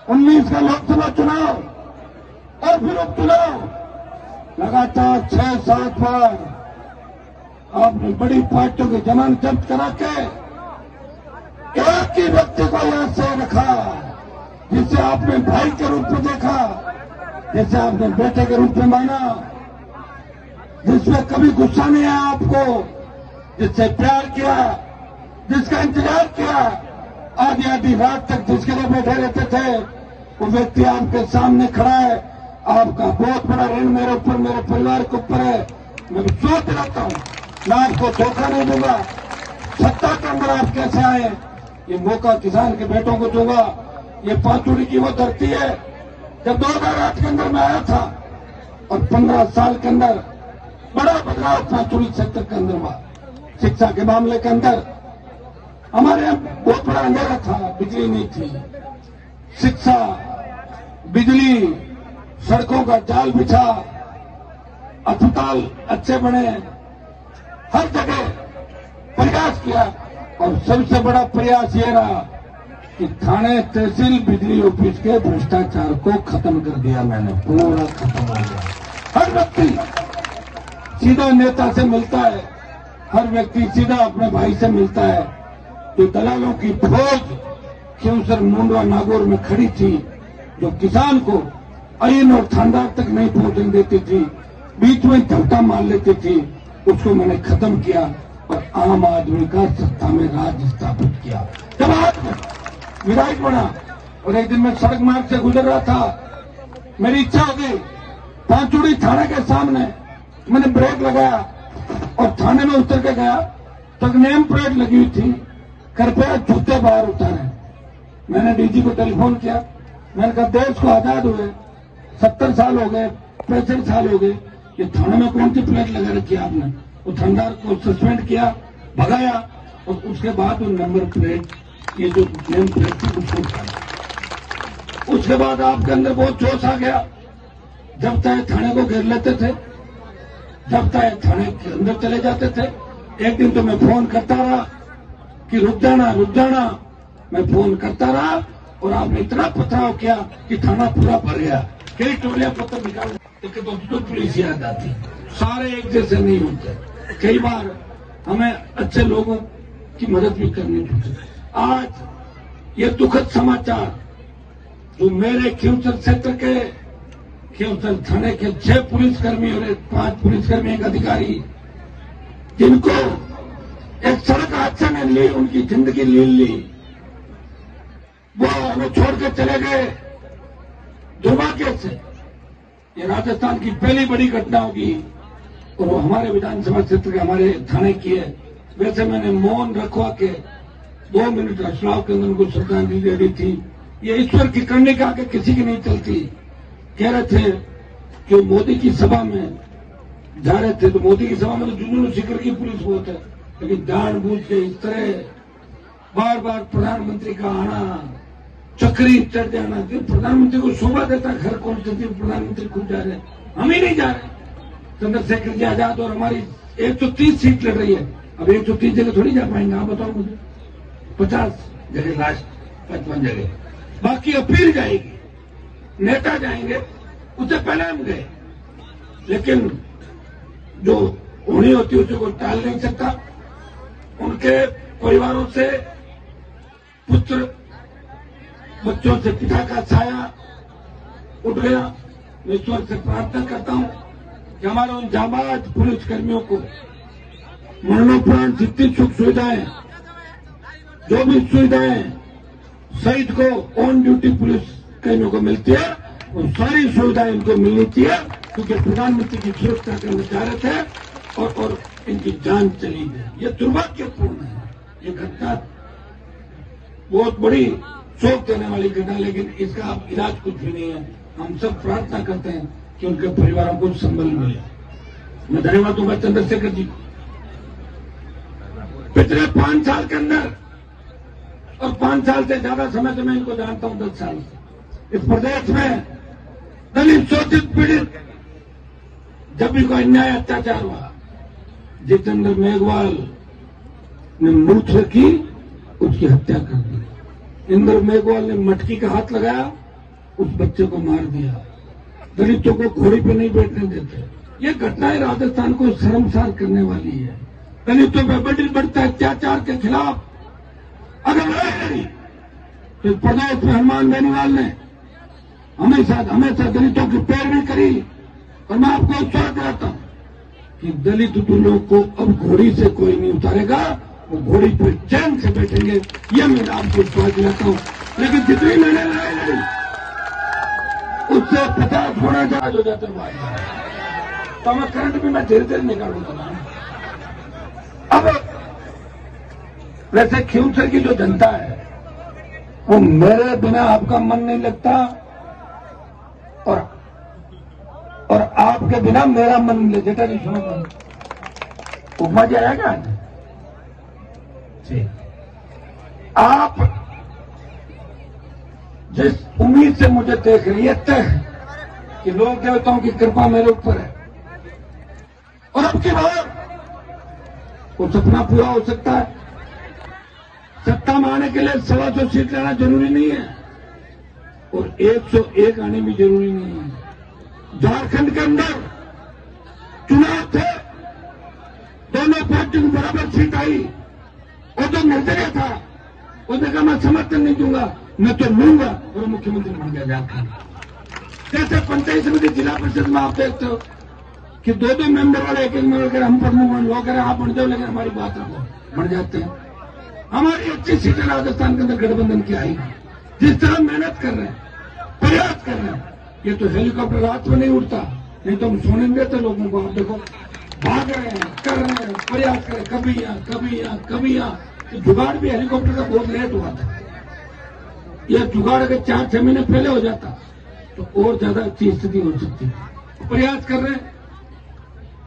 19 का लोकसभा चुनाव और फिर उपचुनाव, लगातार 6-7 बार आपने बड़ी पार्टियों की जमानत जब्त करा के एक ही व्यक्ति को यहां से रखा, जिसे आपने भाई के रूप में देखा, जिसे आपने बेटे के रूप में माना, जिसमें कभी गुस्सा नहीं आया आपको, जिससे प्यार किया, जिसका इंतजार किया, आधी आधी रात तक जिसके लिए बैठे रहते थे, वो व्यक्ति आपके सामने खड़ा है। आपका बहुत बड़ा ऋण मेरे ऊपर, मेरे परिवार के ऊपर है। मैं सोच रहता हूं, मैं आपको धोखा नहीं दूंगा। सत्ता के अंदर आप कैसे आए, ये मौका किसान के बेटों को दूंगा। ये पांचुड़ी की वो धरती है। जब 2008 के अंदर मैं आया था और 15 साल के अंदर बड़ा बदलाव पांचुड़ी सेक्टर के अंदर हुआ। शिक्षा के मामले के अंदर हमारे यहाँ बहुत बड़ा अंधेरा था, बिजली नहीं थी। शिक्षा, बिजली, सड़कों का जाल बिछा, अस्पताल अच्छे बने, हर जगह प्रयास किया। और सबसे बड़ा प्रयास ये रहा कि थाने तहसील बिजली ऑफिस के भ्रष्टाचार को खत्म कर दिया मैंने, पूरा खत्म हो गया। हर व्यक्ति सीधा नेता से मिलता है, हर व्यक्ति सीधा अपने भाई से मिलता है। जो दलालों की फौज खिवसर, मुंडवा, नागौर में खड़ी थी, जो किसान को अईन और थानदार तक नहीं पहुंचने देती थी, बीच में धक्का मार लेती थी, उसको मैंने खत्म किया और आम आदमी का सत्ता में राज स्थापित किया। जब आज विधायक बना और एक दिन मैं सड़क मार्ग से गुजर रहा था, मेरी इच्छा हो गई, पांचुड़ी थाने के सामने मैंने ब्रेक लगाया और थाने में उतर के गया तो एक नेम प्लेट लगी हुई थी, कृपया जूते बाहर उतारें। मैंने डीजी को टेलीफोन किया, मैंने कहा देश को आजाद हुए 70 साल हो गए, 65 साल हो गए, ये थाने में कौन सी प्लेट लगा रखी है आपने? वो थानेदार को सस्पेंड किया, भगाया और उसके बाद वो नंबर प्लेट, ये जो नेम प्लेट थी उसको उठाया। उसके बाद आपके अंदर बहुत जोश आ गया। जब तक थाने को घेर लेते थे, जब तक थाने के अंदर चले जाते थे, एक दिन तो मैं फोन करता रहा कि रुक जाना, रुक जाना। मैं फोन करता रहा और आपने इतना पथराव किया कि थाना पूरा भर गया। कई टोलियां पत्र निकाल, लेकिन तो पुलिस याद आती, सारे एक जैसे नहीं होते। कई बार हमें अच्छे लोगों की मदद भी करनी पड़ती। आज ये दुखद समाचार जो मेरे खिवसर क्षेत्र के, खिवसर थाने के 6 पुलिसकर्मी और 5 पुलिसकर्मी, एक अधिकारी, जिनको एक सड़क हादसे ने ली, उनकी जिंदगी ली, वो हमें छोड़ के चले गए दुर्भाग्य से। ये राजस्थान की पहली बड़ी घटना होगी और वो हमारे विधानसभा क्षेत्र के, हमारे थाने की है। वैसे मैंने मौन रखवा के 2 मिनट अश्राव के अंदर उनको श्रद्धांजलि दे दी थी। ये ईश्वर की करने का आगे किसी की नहीं चलती। कह रहे थे कि मोदी की सभा में जा रहे थे, तो मोदी की सभा में तो जुनून शिखर की पुलिस बहुत है, लेकिन जानबूझ के इस तरह बार बार प्रधानमंत्री का आना, चक्री चढ़ जाना, प्रधानमंत्री को शोभा देता घर कौन चलती, प्रधानमंत्री खुद जा रहे, हम ही नहीं जा रहे। चंद्रशेखर जी आजाद और हमारी 130 सीट लड़ रही है। अब 130 जगह थोड़ी जा पाएंगे, आप बताओ मुझे। 50 जगह, लास्ट 55 जगह बाकी अपील जाएगी, नेता जाएंगे, उससे पहले हम गए। लेकिन जो होनी होती है उसे कोई टाल नहीं सकता। उनके परिवारों से पुत्र, बच्चों से पिता का साया उठ गया। मैं ईश्वर से प्रार्थना करता हूं कि हमारे उन जाबाज पुलिसकर्मियों को मरणोपरांत जितनी सुख सुविधाएं, जो भी सुविधाएं शहीद को ऑन ड्यूटी पुलिस कर्मियों को मिलती है, वो सारी सुविधाएं इनको मिलनी चाहिए, क्योंकि प्रधानमंत्री की सुरक्षा करना चाह रहे थे और इनकी जान चली गई। ये दुर्भाग्यपूर्ण है। ये घटना बहुत बड़ी शोक देने वाली घटना, लेकिन इसका अब इलाज कुछ भी नहीं है। हम सब प्रार्थना करते हैं कि उनके परिवारों को संबल मिले। मैं धन्यवाद दूंगा चंद्रशेखर जी को। पिछले 5 साल के अंदर, और 5 साल से ज्यादा समय से मैं इनको जानता हूं, 10 साल से, इस प्रदेश में दलित, शोषित, पीड़ित जब भी कोई अन्याय अत्याचार हुआ, जितेंद्र मेघवाल ने मूर्छ रखी, उसकी हत्या कर दी। इंद्र मेघवाल ने मटकी का हाथ लगाया, उस बच्चे को मार दिया, दलितों को घोड़ी पे नहीं बैठने देते। ये घटनाएं राजस्थान को शर्मसार करने वाली है। दलितों पर बढ़ते अत्याचार के खिलाफ अगर लड़ाई लड़ी तो प्रदेश में हनुमान बेनीवाल ने हमेशा दलितों की पैरवी करी। और मैं आपको विश्वास दिलाता हूं कि दलित दुल्लों को अब घोड़ी से कोई नहीं उतारेगा, वो घोड़ी पर चैन से बैठेंगे, ये मैं आपको विश्वास दिलाता हूं। लेकिन जितनी मैंने लड़ाई लड़ी उससे 50 गुना ज्यादा हो जाते हैं। तो मैं करंट भी मैं धीरे धीरे निकालूंगा। अब वैसे खींवसर की जो जनता है वो मेरे बिना आपका मन नहीं लगता और आपके बिना मेरा मन नहीं लगता। जेठा नहीं सुनो उपमा जी आएगा जी। आप जिस उम्मीद से मुझे देख रही है तय कि लोक देवताओं की कृपा मेरे ऊपर है और अब की बार वो सपना पूरा हो सकता है। सत्ता में आने के लिए 125 सीट लेना जरूरी नहीं है और 101 आने भी जरूरी नहीं है। झारखंड के अंदर चुनाव थे, दोनों पार्टियों को बराबर सीट आई और जो नजरिया था उसने कहा मैं समर्थन नहीं दूंगा, मैं तो लूंगा, और मुख्यमंत्री बन गया झारखंड। जैसे पंचायत समिति जिला परिषद में आप देखते हो कि 2-2 मेंबर वाले एक मेंबर हम प्रमुख बन लो करें आप बन जाओ, लेकिन हमारी बात रखो बन जाते हैं। हमारी अच्छी सीटें राजस्थान के अंदर गठबंधन की आई। जिस तरह मेहनत कर रहे हैं, प्रयास कर रहे हैं, ये तो हेलीकॉप्टर रात में नहीं उड़ता, नहीं तो हम सोने नहीं देते लोगों को। आप देखो भाग रहे हैं, कर रहे हैं, प्रयास करें, कभी यहाँ जुगाड़ भी हेलीकॉप्टर का बहुत लेट हुआ था। यह जुगाड़ अगर 4-6 महीने पहले हो जाता तो और ज्यादा अच्छी स्थिति हो सकती। प्रयास कर रहे हैं,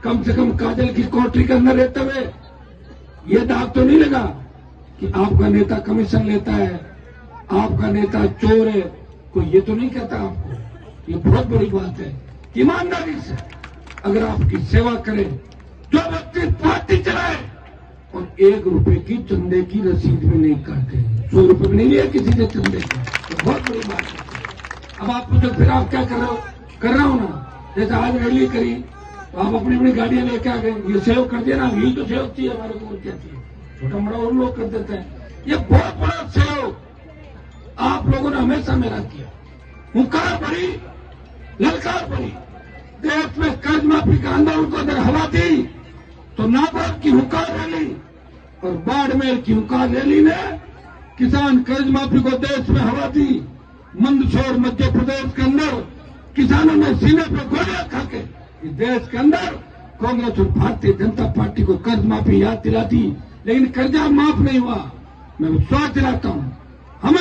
कम से कम काजल की कोठरी के अंदर रहते हुए यह दाग तो नहीं लगा कि आपका नेता कमीशन लेता है, आपका नेता चोर है, कोई ये तो नहीं कहता आपको। ये बहुत बड़ी बात है। ईमानदारी से अगर आपकी सेवा करें, जो व्यक्ति पार्टी चलाए और 1 रुपए की चंदे की रसीद भी नहीं काटे, 100 रुपए भी नहीं लिया किसी से चंदे का, तो बहुत बड़ी बात है। अब आप पूछो फिर आप क्या कर रहे हो? कर रहा हूं ना, जैसे आज रैली करी तो आप अपनी अपनी गाड़ियां लेके आ गए, ये सहयोग कर दिया ना, यही तो सहयोग चाहिए हमारे को, और क्या चाहिए? छोटा मोटा और लोग कर देते हैं। ये बहुत बड़ा सहयोग आप लोगों ने हमेशा मेरा किया। हुंकार भरी, ललकार भरी, देश में कर्ज माफी का आंदोलन को अगर हवा दी तो नाबार्ड की हुंकार रैली और बाड़मेर की हुंकार रैली ने किसान कर्ज माफी को देश में हवा दी। मंदसौर मध्य प्रदेश के अंदर किसानों ने सीने पर गोलियां खाके इस देश के अंदर कांग्रेस और भारतीय जनता पार्टी को कर्ज माफी याद दिलाती, लेकिन कर्जा माफ नहीं हुआ। मैं विश्वास दिलाता हूं, हमें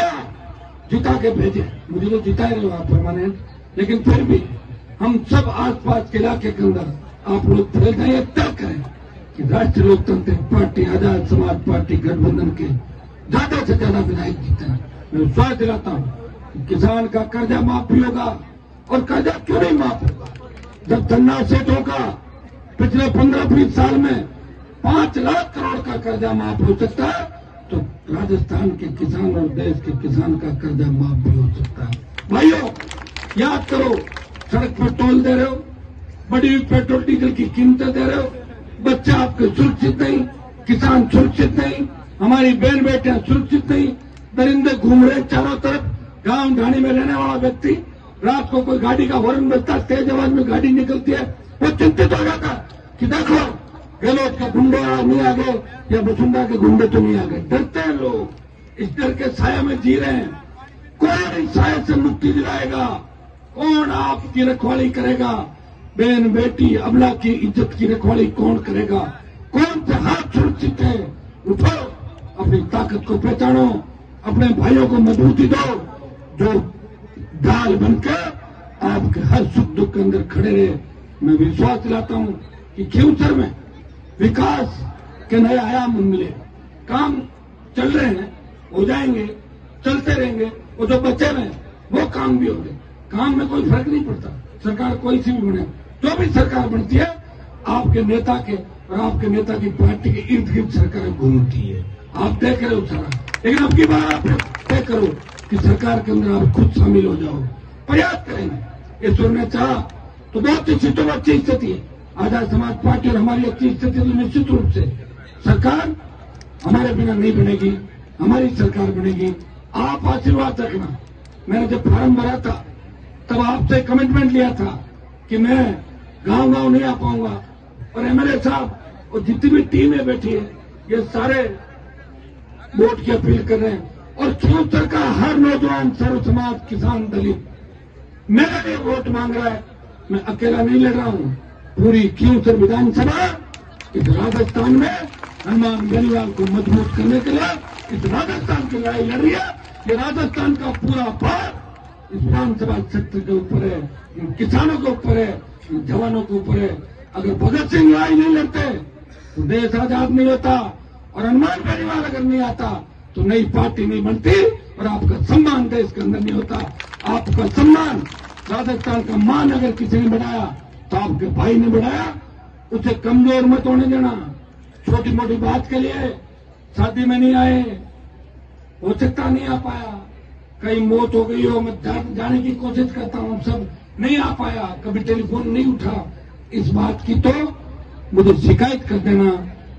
जिता के भेजे, मुझे तो जिता ही रहा परमानेंट, लेकिन फिर भी हम सब आसपास के इलाके के अंदर आप लोग फैल जाए, तय करें कि राष्ट्रीय लोकतांत्रिक पार्टी, आजाद समाज पार्टी गठबंधन के ज्यादा से ज्यादा विधायक जीते हैं। मैं विश्वास दिलाता हूं कि किसान का कर्जा माफ भी होगा। और कर्जा क्यों नहीं माफ होगा? जब धन्ना सेठ होगा, पिछले 15-20 साल में 5 लाख करोड़ का कर्जा माफ हो सकता है, तो राजस्थान के किसान और देश के किसान का कर्जा माफ भी हो सकता है। भाइयों याद करो, सड़क पर टोल दे रहे हो, बढ़ी हुई पेट्रोल डीजल की कीमतें दे रहे हो, बच्चे आपके सुरक्षित नहीं, किसान सुरक्षित नहीं, हमारी बहन बेटियां सुरक्षित नहीं, दरिंदे घूम रहे चारों तरफ। गांव ढाणी में रहने वाला व्यक्ति रात को कोई गाड़ी का हॉर्न बजता, तेज आवाज में गाड़ी निकलती है, वो चिंतित हो जाता कि देखो गहलोत के गुंडे नहीं आ गए या वसुंधरा के गुंडे तो नहीं आ गए। डरते हैं लोग, इस डर के साया में जी रहे हैं। कौन इस साया से मुक्ति दिलाएगा? कौन आपकी रखवाली करेगा? बहन बेटी अबला की इज्जत की रखवाली कौन करेगा? कौन से हाथ सुरक्षित है? उठो, अपनी ताकत को पहचानो, अपने भाइयों को मजबूती दो, जो ढाल बनकर आपके हर सुख दुख के अंदर खड़े रहे। मैं विश्वास दिलाता हूं कि खींवसर में विकास के नए आयाम मिले, काम चल रहे हैं, हो जाएंगे, चलते रहेंगे, और जो बचे हुए वो काम भी होंगे। काम में कोई फर्क नहीं पड़ता, सरकार कोई सी भी बने, जो भी सरकार बनती है आपके नेता के और आपके नेता की पार्टी के इर्द गिर्द सरकार घूमती है। आप देख रहे हो सारा, लेकिन अब की बार आप तय करो कि सरकार के अंदर आप खुद शामिल हो जाओ, प्रयास करेंगे। ईश्वर ने चाहा तो बहुत सी सीटों में अच्छी स्थिति है, आजाद समाज पार्टी और हमारी अच्छी स्थिति तो निश्चित रूप से सरकार हमारे बिना नहीं बनेगी, हमारी सरकार बनेगी। आप आशीर्वाद रखना। मैंने जब फॉर्म भरा था तब आपसे कमिटमेंट लिया था कि मैं गांव-गांव नहीं आ पाऊंगा, और एमएलए साहब और जितनी भी टीमें बैठी है ये सारे वोट की अपील कर रहे हैं, और खियोत्तर का हर नौजवान, सर्व समाज, किसान, दलित मेरा लिए वोट मांग रहा है। मैं अकेला नहीं लड़ रहा हूं, पूरी खियोत्तर विधानसभा इस राजस्थान में हनुमान बेनीवाल को मजबूत करने के लिए इस राजस्थान की लड़ाई लड़ रही है। ये राजस्थान का पूरा भार इस विधानसभा क्षेत्र के ऊपर है, इन किसानों के ऊपर है, इन जवानों के ऊपर है। अगर भगत सिंह लड़ाई नहीं लड़ते तो देश आजाद नहीं होता, और हनुमान बेनीवाल अगर नहीं आता तो नई पार्टी नहीं बनती, और आपका सम्मान देश के अंदर नहीं होता। आपका सम्मान, राजस्थान का मान अगर किसी ने बढ़ाया तो आपके भाई ने बढ़ाया। उसे कमजोर मत होने देना। छोटी मोटी बात के लिए शादी में नहीं आए, हो सकता नहीं आ पाया, कहीं मौत हो गई हो, मैं जाने की कोशिश करता हूं, सब नहीं आ पाया, कभी टेलीफोन नहीं उठा, इस बात की तो मुझे शिकायत कर देना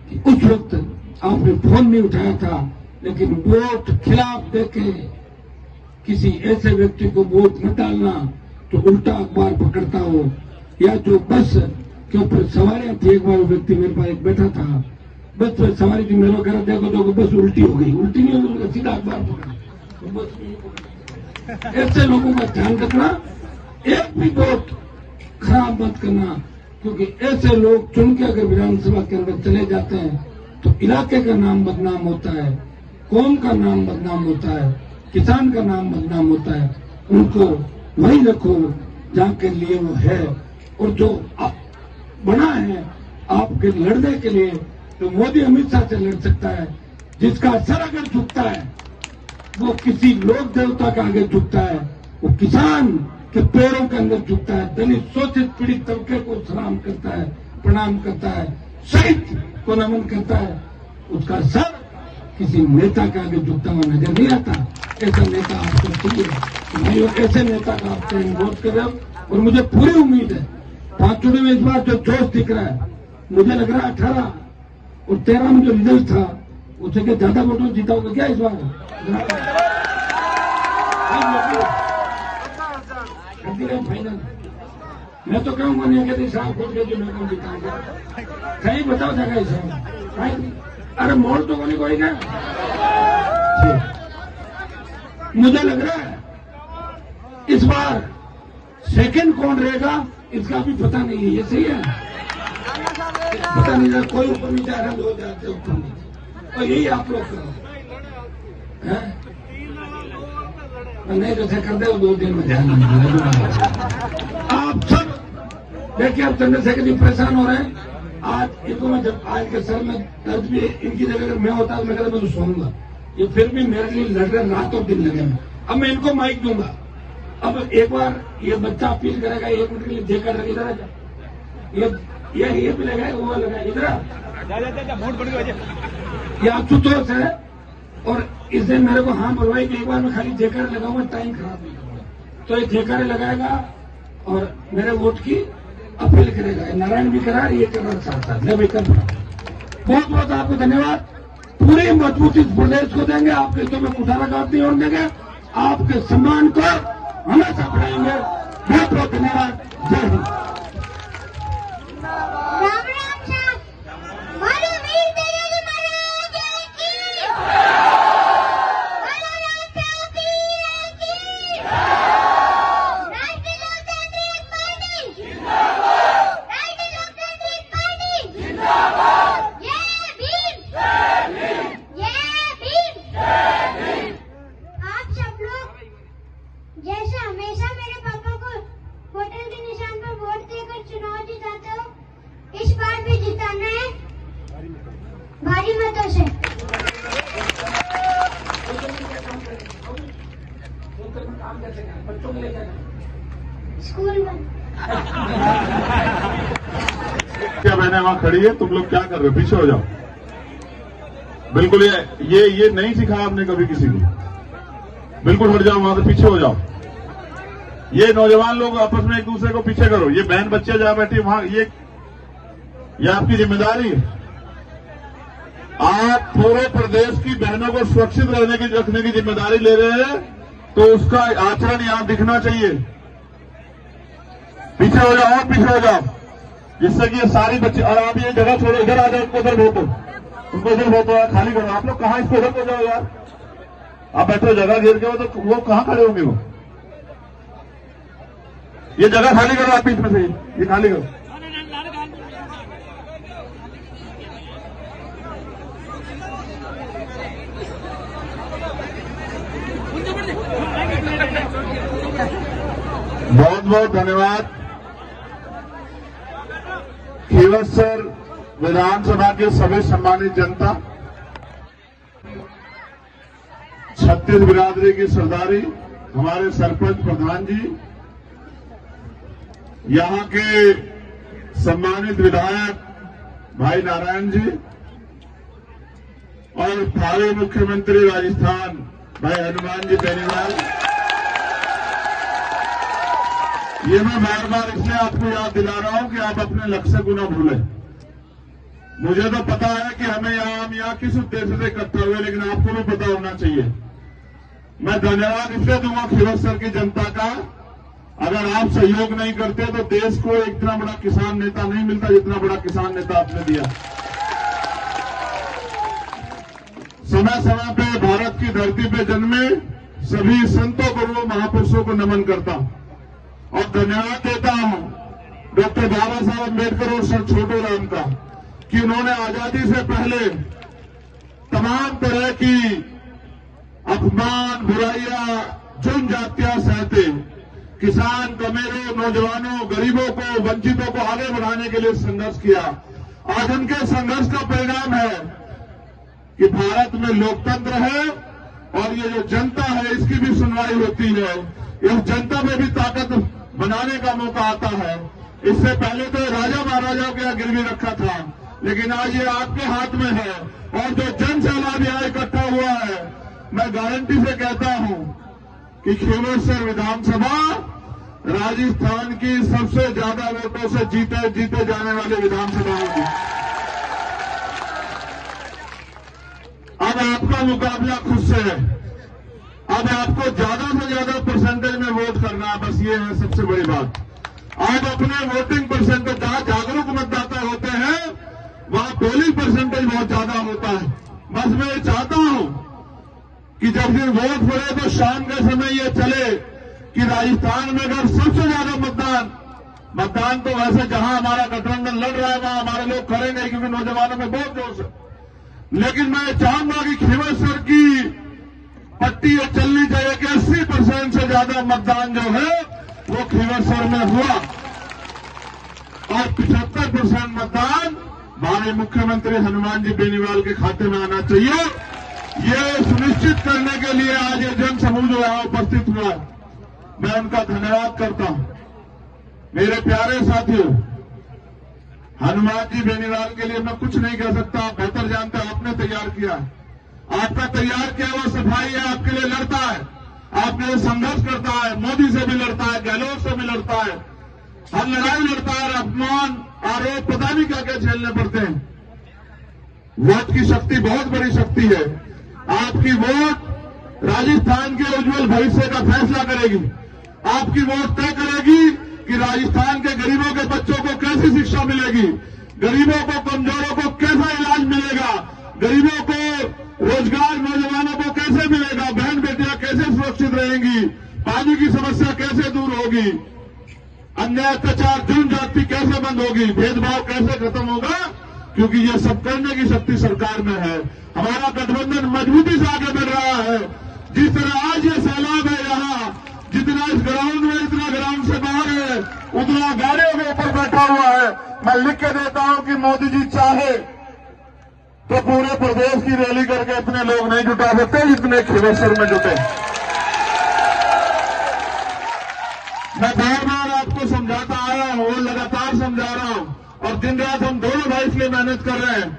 कि उस वक्त आपने फोन नहीं उठाया था। लेकिन वोट खिलाफ देके किसी ऐसे व्यक्ति को वोट न डालना तो उल्टा अखबार पकड़ता हो, या जो बस के ऊपर सवारियां थी, एक बार वो व्यक्ति मेरे पास एक बैठा था, बस पर सवारी थी, मेरे कह देखो बस उल्टी हो गई, उल्टी नहीं होगी, सीधा अखबार पकड़ा तो बस नहीं पकड़ा। ऐसे लोगों का ध्यान रखना, एक भी वोट खराब मत करना, क्योंकि ऐसे लोग चुन के अगर विधानसभा के अंदर चले जाते हैं तो इलाके का नाम बदनाम होता है, कौम का नाम बदनाम होता है, किसान का नाम बदनाम होता है। उनको वही रखो जहाँ के लिए वो है, और जो बना है आपके लड़ने के लिए तो मोदी अमित शाह से लड़ सकता है। जिसका सर अगर झुकता है वो किसी लोक देवता के आगे झुकता है, वो किसान के पैरों के अंदर झुकता है, दलित शोषित पीड़ित तबके को सलाम करता है, प्रणाम करता है, शहीद को नमन करता है। उसका सर किसी नेता के आगे झुकता हुआ नजर नहीं आता। ऐसा नेता आपको चाहिए भाइयों, ऐसे नेता का आप वोट कर रहे हो। और मुझे पूरी उम्मीद है 5 चुनाव में इस बार जो जोश दिख रहा है, मुझे लग रहा है 18 और 13 में जो रिजल्ट था उससे क्या ज्यादा वोटों जीता होगा क्या इस बार? फाइनल मैं तो कहूंगा नहीं कहते साहब खोल के जो मैं कौन जीताऊंगा, कहीं बताओ जगह इसे। अरे मोड़ तो कोई क्या, मुझे लग रहा है इस बार सेकंड कौन रहेगा इसका भी पता नहीं है। ये सही है, पता नहीं, कोई ऊपर नीचे आनंद हो जाते ऊपर नीचे, और यही आप लोग करो नहीं, जैसे कर दे 2 दिन में ध्यान आप सब देखिए। अब चंद्रशेखर जी परेशान हो रहे हैं। आज इनको मैं जब आज के सर में दर्द भी इनकी जगह अगर मैं होता तो मैं कहता मैं तो सोऊंगा, ये फिर भी मेरे लिए लड़ रहे, रात और दिन लगे। अब मैं इनको माइक दूंगा। अब एक बार ये बच्चा अपील करेगा 1 मिनट के लिए, जेकर इधर आ जा, ये भी लगाए वो लगाए इधर, ये आशुतोष है, और इसने मेरे को हाँ बोलवाई कि एक बार मैं खाली जेकर लगाऊंगा, टाइम खराब नहीं होगा, तो ये जेकर लगाएगा और मेरे वोट की अपील करेगा। नारायण भी करा, ये कर रहा साथ साथ मैं भी कर रहा। बहुत बहुत आपको धन्यवाद। पूरी मजबूती इस प्रदेश को देंगे, आपके हितों में कुठाराघात नहीं होने देंगे, आपके सम्मान को हमेशा बढ़ाएंगे। बहुत बहुत धन्यवाद। जय हिंद। जैसे हमेशा मेरे पापा को होटल के निशान पर वोट देकर चुनाव जिताते हो, इस बार भी जिताना है भारी मतों से। स्कूल में क्या बहने वहां खड़ी है, तुम लोग क्या कर रहे हो? पीछे हो जाओ। बिल्कुल ये नहीं सिखाया आपने कभी किसी को। बिल्कुल हट जाओ, वहां से पीछे हो जाओ। ये नौजवान लोग आपस में एक दूसरे को पीछे करो। ये बहन बच्चे जहां बैठी वहां ये आपकी जिम्मेदारी है। आप पूरे प्रदेश की बहनों को सुरक्षित रखने की जिम्मेदारी ले रहे हैं, तो उसका आचरण यहां दिखना चाहिए। पीछे हो जाओ और पीछे हो जाओ, जिससे कि ये सारी बच्चे, और आप ये जगह छोड़ो, इधर आ जाओ, उनको उधर उनको इधर यार, खाली करो। आप लोग कहां, इसको उधर हो जाओ यार। आप बैठो जगह घेर के, तो वो कहां खड़े होंगे वो। ये जगह खाली करो, आप बीच में से ये खाली करो। बहुत बहुत धन्यवाद। खीवत्सर विधानसभा के सभी सम्मानित जनता, छत्तीस बिरादरी की सरदारी, हमारे सरपंच प्रधान जी, यहां के सम्मानित विधायक भाई नारायण जी और भावी मुख्यमंत्री राजस्थान भाई हनुमान जी बेनीवाल। ये मैं बार बार इसलिए आपको याद दिला रहा हूं कि आप अपने लक्ष्य को न भूलें। मुझे तो पता है कि हम यहाँ किस उद्देश्य से इकट्ठा हुए, लेकिन आपको भी पता होना चाहिए। मैं धन्यवाद इसलिए दूंगा खीवत्सर की जनता का। अगर आप सहयोग नहीं करते तो देश को इतना बड़ा किसान नेता नहीं मिलता जितना बड़ा किसान नेता आपने दिया। समय समय पे भारत की धरती पे जन्मे सभी संतों को, महापुरुषों को नमन करता हूं और धन्यवाद देता हूं डॉक्टर बाबा साहब अम्बेडकर और सर छोटू राम का, कि उन्होंने आजादी से पहले तमाम तरह की अपमान, बुराइयां, जुर्म जातियां सहते किसान, कमेरों, नौजवानों, गरीबों को, वंचितों को आगे बढ़ाने के लिए संघर्ष किया। आज उनके संघर्ष का परिणाम है कि भारत में लोकतंत्र है और ये जो जनता है इसकी भी सुनवाई होती है। इस जनता में भी ताकत बनाने का मौका आता है। इससे पहले तो राजा महाराजाओं के यहाँ गिरवी रखा था, लेकिन आज ये आपके हाथ में है। और जो जन सैलाब यहाँ इकट्ठा हुआ है, मैं गारंटी से कहता हूं कि खीवत्सर विधानसभा राजस्थान की सबसे ज्यादा वोटों से जीते जाने वाली विधानसभा होगी। अब आपका मुकाबला खुद से है। अब आपको ज्यादा से ज्यादा परसेंटेज में वोट करना है, बस ये है सबसे बड़ी बात। आप अपने वोटिंग परसेंटेज, जहां जागरूक मतदाता होते हैं वहां पोलिंग परसेंटेज बहुत ज्यादा होता है। बस मैं ये चाहता हूं कि जब दिन वोट पड़े तो शाम के समय ये चले कि राजस्थान में अगर सबसे ज्यादा मतदान तो वैसे जहां हमारा गठबंधन लड़ रहा है वहां हमारे लोग करेंगे, क्योंकि नौजवानों में बहुत जोश है। लेकिन मैं चाहूंगा कि खीवत्सर की पट्टी ये चलनी चाहिए कि 80% से ज्यादा मतदान जो है वो खीवत्सर में हुआ और 75% मतदान हमारे मुख्यमंत्री हनुमान जी बेनीवाल के खाते में आना चाहिए। ये सुनिश्चित करने के लिए आज ये जन समूह जो यहां उपस्थित हुआ है, मैं उनका धन्यवाद करता हूं। मेरे प्यारे साथियों, हनुमान जी बेनीवाल के लिए मैं कुछ नहीं कह सकता, आप बेहतर जानते हैं। आपने तैयार किया है, आपका तैयार किया हुआ सफाई है, आपके लिए लड़ता है, आपके लिए संघर्ष करता है, मोदी से भी लड़ता है, गहलोत से भी लड़ता है, हर लड़ाई लड़ता है, अपमान, आरोप, पता नहीं क्या क्या झेलने पड़ते हैं। वोट की शक्ति बहुत बड़ी शक्ति है। आपकी वोट राजस्थान के उज्जवल भविष्य का फैसला करेगी। आपकी वोट तय करेगी कि राजस्थान के गरीबों के बच्चों को कैसी शिक्षा मिलेगी, गरीबों को, कमजोरों को कैसा इलाज मिलेगा, गरीबों को रोजगार, नौजवानों को कैसे मिलेगा, बहन बेटियां कैसे सुरक्षित रहेंगी, पानी की समस्या कैसे दूर होगी, अन्याय, अत्याचार, जुर्म जाति कैसे बंद होगी, भेदभाव कैसे खत्म होगा, क्योंकि ये सब करने की शक्ति सरकार में है। हमारा गठबंधन मजबूती से आगे बढ़ रहा है। जिस तरह आज ये सैलाब है यहाँ, जितना इस ग्राउंड में, इतना ग्राउंड से बाहर है, उतना गाड़ियों के ऊपर बैठा हुआ है। मैं लिख के देता हूं कि मोदी जी चाहे तो पूरे प्रदेश की रैली करके इतने लोग नहीं जुटा सकते जितने खीवत्सर में जुटे। मैं बार बार आपको समझाता आया हूं, लगातार समझा रहा हूं, और दिन रात हम दोनों भाई इसलिए मेहनत कर रहे हैं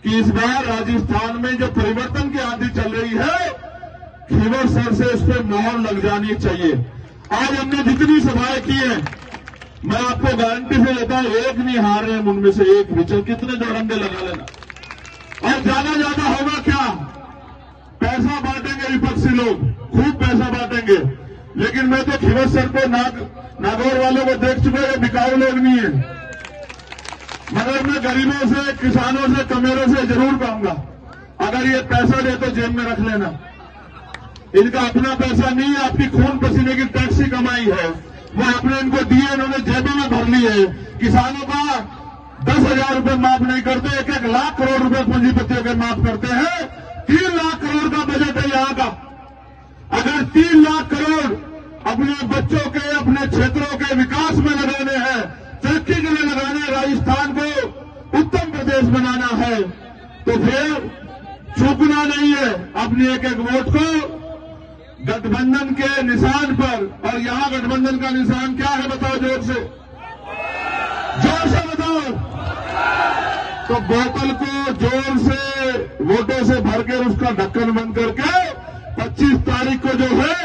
कि इस बार राजस्थान में जो परिवर्तन की आंधी चल रही है, खीवत्सर से इस पर मोहर लग जानी चाहिए। आज हमने जितनी सभाएं की है, मैं आपको गारंटी से देता हूं, एक नहीं हार रहे हम उनमें से एक भी। चल कितने जोड़ंगे लगा लेना। और ज्यादा होगा क्या? पैसा बांटेंगे विपक्षी लोग, खूब पैसा बांटेंगे। लेकिन मैं तो खिवस सर को नागौर वालों को देख चुका है, बिकाऊ लोग नहीं है। मगर मैं गरीबों से, किसानों से, कमेरों से जरूर कहूंगा, अगर ये पैसा दे तो जेब में रख लेना। इनका अपना पैसा नहीं है, आपकी खून पसीने की टैक्स की कमाई है। वो आपने इनको दिए, इन्होंने जेबों में भर ली है। किसानों का 10,000 रुपए माफ नहीं करते, 1-1 लाख करोड़ रुपए पूंजीपतियों के माफ करते हैं। 3 लाख करोड़ का बजट है यहाँ का। अगर 3 लाख करोड़ अपने बच्चों के, अपने क्षेत्रों के विकास में लगाने हैं, तरक्की के लिए लगाने हैं, राजस्थान को उत्तम प्रदेश बनाना है, तो फिर चूकना नहीं है अपनी एक वोट को गठबंधन के निशान पर। और यहां गठबंधन का निशान क्या है बताओ, जोर से बताओ। तो बोतल को जोर से वोटों से भरकर उसका ढक्कन बंद करके 25 तारीख को जो है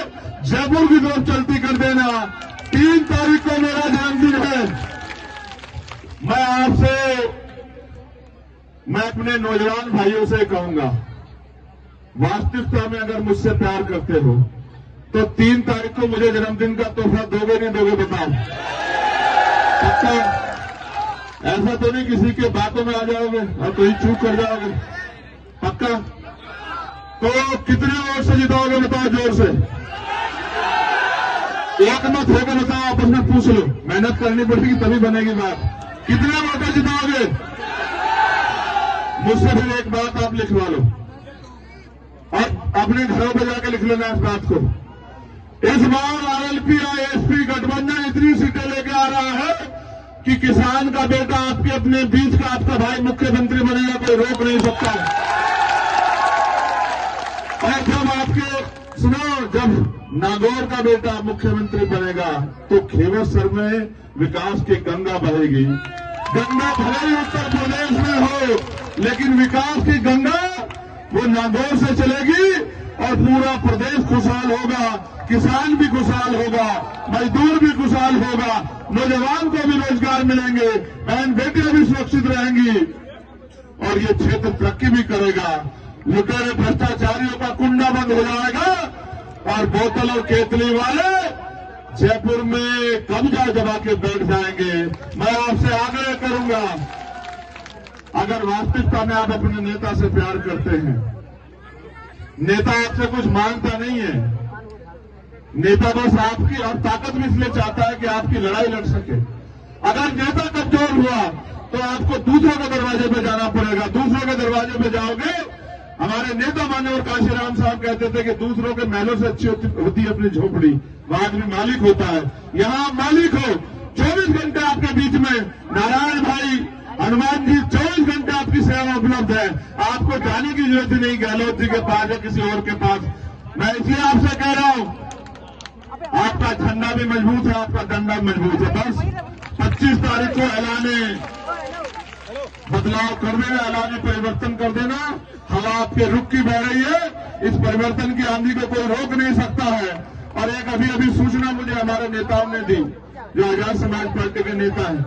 जयपुर की तरफ चलती कर देना। 3 तारीख को मेरा जन्मदिन है। मैं अपने नौजवान भाइयों से कहूंगा, वास्तविकता में अगर मुझसे प्यार करते हो तो 3 तारीख को मुझे जन्मदिन का तोहफा दोगे नहीं दोगे बताओ? पक्का? ऐसा तो नहीं किसी के बातों में आ जाओगे और कहीं चूक कर जाओगे? पक्का? तो कितने वोट से जिताओगे बताओ जोर से? एक मत होगा बताओ, आपस में पूछ लो। मेहनत करनी पड़ेगी तभी बनेगी बात। कितने वोट जिताओगे? मुझसे फिर एक बात आप लिखवा लो और अपने घरों पर जाकर लिख लेना इस बात को। इस बार आरएलपी आईएसपी गठबंधन इतनी सीटें लेके आ रहा है कि किसान का बेटा आपके अपने बीच का आपका भाई मुख्यमंत्री बनेगा, कोई रोक नहीं सकता। और जब आपके सुनो, जब नागौर का बेटा मुख्यमंत्री बनेगा तो खेवसर में विकास की गंगा बहेगी। गंगा भले ही उत्तर प्रदेश में हो, लेकिन विकास की गंगा वो नागौर से चलेगी और पूरा प्रदेश खुशहाल होगा, किसान भी खुशहाल होगा, मजदूर भी खुशहाल होगा, नौजवान को भी रोजगार मिलेंगे, बहन बेटियां भी सुरक्षित रहेंगी और ये क्षेत्र तरक्की भी करेगा। लुटेरे भ्रष्टाचारियों का कुंडा बंद हो जाएगा और बोतल और केतली वाले जयपुर में कब्जा जमा के बैठ जाएंगे। मैं आपसे आग्रह करूंगा, अगर वास्तविकता में आप अपने नेता से प्यार करते हैं, नेता आपसे कुछ मांगता नहीं है, नेता बस आपकी और ताकत भी इसलिए चाहता है कि आपकी लड़ाई लड़ सके। अगर नेता कमजोर हुआ तो आपको दूसरों के दरवाजे पे जाना पड़ेगा। दूसरों के दरवाजे पे जाओगे, हमारे नेता मान्यवर काशीराम साहब कहते थे कि दूसरों के महलों से अच्छी होती है अपनी झोपड़ी, वहां आदमी मालिक होता है। यहां मालिक हो, 24 घंटे आपके बीच में नारायण भाई हनुमान जी 24 घंटे आपकी सेवा उपलब्ध है। आपको जाने की जरूरत ही नहीं गहलोत जी के पास या किसी और के पास। मैं इसलिए आपसे कह रहा हूं, आपका झंडा भी मजबूत है, आपका डंडा भी मजबूत है। बस 25 तारीख को ऐलाने बदलाव कर देना, ऐलाने परिवर्तन कर देना। हवा आपके रुख की बह रही है, इस परिवर्तन की आंधी को कोई रोक नहीं सकता है। और एक अभी सूचना मुझे हमारे नेताओं ने दी, जो आजाद समाज पार्टी के नेता हैं,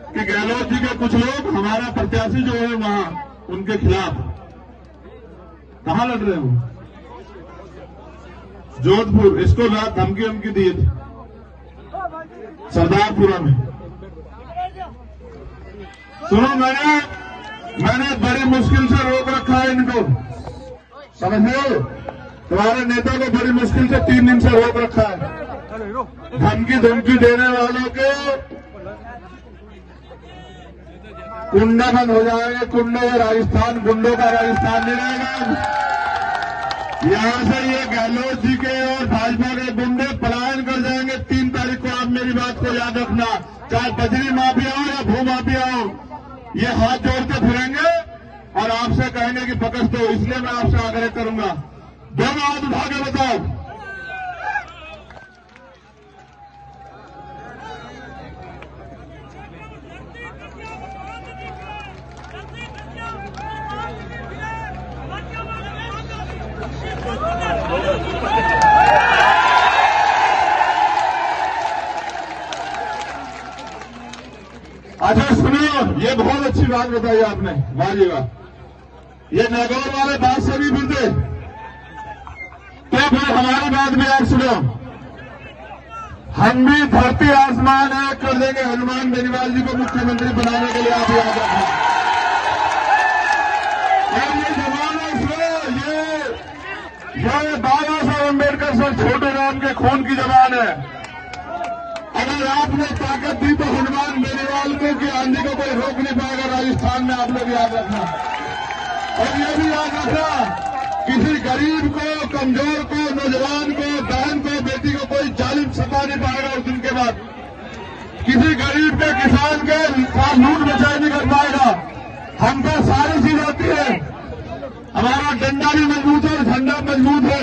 कि गहलोत जी के कुछ लोग हमारा प्रत्याशी जो है वहां उनके खिलाफ कहां लड़ रहे हो? जोधपुर। इसको रात धमकी दी थी सरदारपुरा में। सुनो, मैंने बड़ी मुश्किल से रोक रखा है इनको, समझ लो। तुम्हारे नेता को बड़ी मुश्किल से 3 दिन से रोक रखा है। धमकी देने वालों के कुंडा बंद हो जाएगा। कुंडे राजस्थान, गुंडों का राजस्थान नहीं रहेगा। यहां से ये गहलोत जी के और भाजपा के गुंडे पलायन कर जाएंगे 3 तारीख को। आप मेरी बात को याद रखना, चाहे बजरी माफिया हो या भू माफिया हो, ये हाथ जोड़ते फिरेंगे और आपसे कहेंगे कि पकड़ दो। इसलिए मैं आपसे आग्रह करूंगा, दोनों हाथ उठा के बताओ, अच्छा सुनिए, ये बहुत अच्छी बात बताई आपने, वाह जी वाह। ये नागौर वाले बात से भी फिरते, तो फिर हमारी बात भी आप सुनो। हम भी धरती आसमान एक कर देंगे हनुमान बेनीवाल जी को मुख्यमंत्री बनाने के लिए, आप याद रखना। और ये जमाना सुनो, ये बाबा साहब अम्बेडकर सर छोटे राम के खून की जबान है। अगर आपने ताकत दी तो हनुमान बेनीवाल को कि आंधी को कोई रोक नहीं पाएगा राजस्थान में, आप लोग याद रखना। और ये भी याद रखना, किसी गरीब को, कमजोर को, नौजवान को, बहन को, बेटी को कोई जालिम सता नहीं पाएगा उस दिन के बाद। किसी गरीब के, किसान के साथ लूट बचाई नहीं कर पाएगा। हम पे सारी चीज होती है, हमारा डंडा भी मजबूत है और झंडा मजबूत है।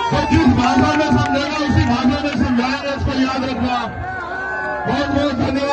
तो जिस भाषा में समझेगा उसी भाषा में समझाएंगे, इसको याद रखना। बहुत बहुत धन्यवाद।